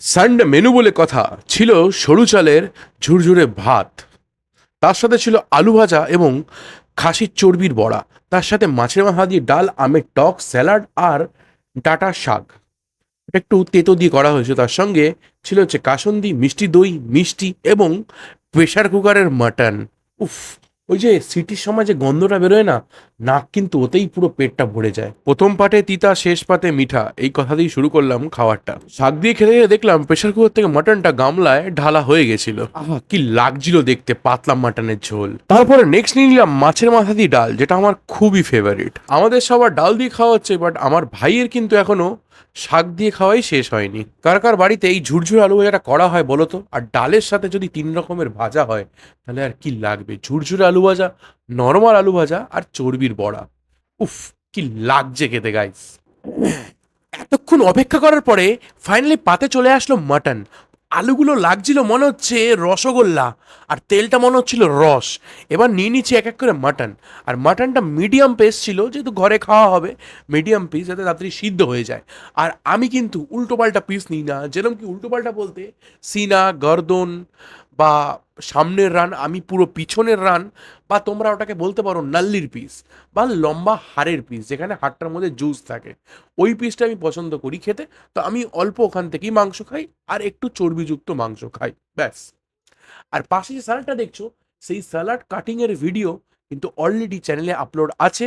Sunday menu বলে কথা ছিল সরু চালের ঝুরঝুরে ভাত, তার সাথে ছিল আলু ভাজা এবং খাসির চর্বির বড়া, তার সাথে মাছের মাথা দিয়ে ডাল, আমের টক, স্যালাড আর ডাঁটার শাক। এটা একটু তেতো দিয়ে করা হয়েছে। তার সঙ্গে ছিল হচ্ছে কাসুন্দি, মিষ্টি দই, মিষ্টি এবং প্রেশার কুকারের মাটন। উফ, ওই যে সিটির সময় যে গন্ধটা বেরোয় না, নাক কিন্তু ওতেই পুরো পেটটা ভরে যায়। প্রথম পাটে তিতা, শেষ পাতে মিঠা, এই কথা দিয়েই শুরু করলাম খাবারটা। শাক দিয়ে খেতে খেতে দেখলাম প্রেশার কুকার থেকে মাটনটা গামলায় ঢালা হয়ে গেছিল। আহা, কি লাগছিল দেখতে পাতলা মাটনের ঝোল। তারপরে নেক্সট নিয়ে নিলাম মাছের মাথা দিয়ে ডাল, যেটা আমার খুবই ফেভারিট। আমাদের সবার ডাল দিয়ে খাওয়া হচ্ছে, বাট আমার ভাইয়ের কিন্তু এখনো শাক দিয়ে খাওয়াই শেষ হয়নি। কার কার বাড়িতে এই ঝুরঝুরে আলু ভাজাটা করা হয় বলো তো? আর ডালের সাথে যদি 3 রকমের ভাজা হয়, তাহলে আর কি লাগবে? ঝুরঝুরে আলু ভাজা, নর্মাল আলু ভাজা আর চর্বির বড়া। উফ, কি লাগছে খেতে গাইস। এতক্ষণ অপেক্ষা করার পরে ফাইনালি পাতে চলে আসলো মাটন। আলুগুলো লাগছিল মনে হচ্ছে রসগোল্লা, আর তেলটা মনে হচ্ছিল রস। এবার নিয়ে নিচ্ছি এক এক করে মাটন। আর মাটনটা মিডিয়াম পিস ছিল, যেহেতু ঘরে খাওয়া হবে, মিডিয়াম পিস যাতে তাড়াতাড়ি সিদ্ধ হয়ে যায়। আর আমি কিন্তু উল্টোপাল্টা পিস নিই না। যেরকম কি উল্টোপাল্টা বলতে, সিনা, গর্দন বা সামনের রান, আমি পুরো পিছনের রান, বা তোমরা ওটাকে বলতে পারো নাল্লির পিস বা লম্বা হাড়ের পিস, যেখানে হাড়টার মধ্যে জুস থাকে, ওই পিসটা আমি পছন্দ করি খেতে। তো আমি অল্প ওখান থেকেই মাংস খাই, আর একটু চর্বিযুক্ত মাংস খাই, ব্যাস। আর পাশে যে স্যালাডটা দেখছো, সেই স্যালাড কাটিং এর ভিডিও কিন্তু অলরেডি চ্যানেলে আপলোড আছে।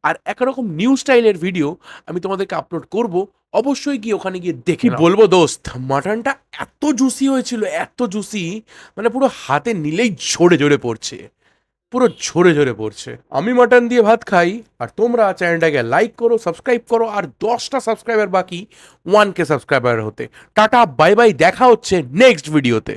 আর একরকম নিউ স্টাইলের ভিডিও আমি তোমাদেরকে আপলোড করব, অবশ্যই গিয়ে ওখানে গিয়ে দেখে নাও। বলবো দোস্ত, মাটনটা এত জুসি হয়েছিল, এত জুসি, মানে পুরো হাতে নিলেই ঝরে ঝরে পড়ছে, পুরো ঝরে ঝরে পড়ছে। আমি মাটন দিয়ে ভাত খাই, আর তোমরা চ্যানেলটাকে লাইক করো, সাবস্ক্রাইব করো, আর 10টা সাবস্ক্রাইবার বাকি 1K সাবস্ক্রাইবার হতে। টাটা, বাই বাই, দেখা হচ্ছে নেক্সট ভিডিওতে।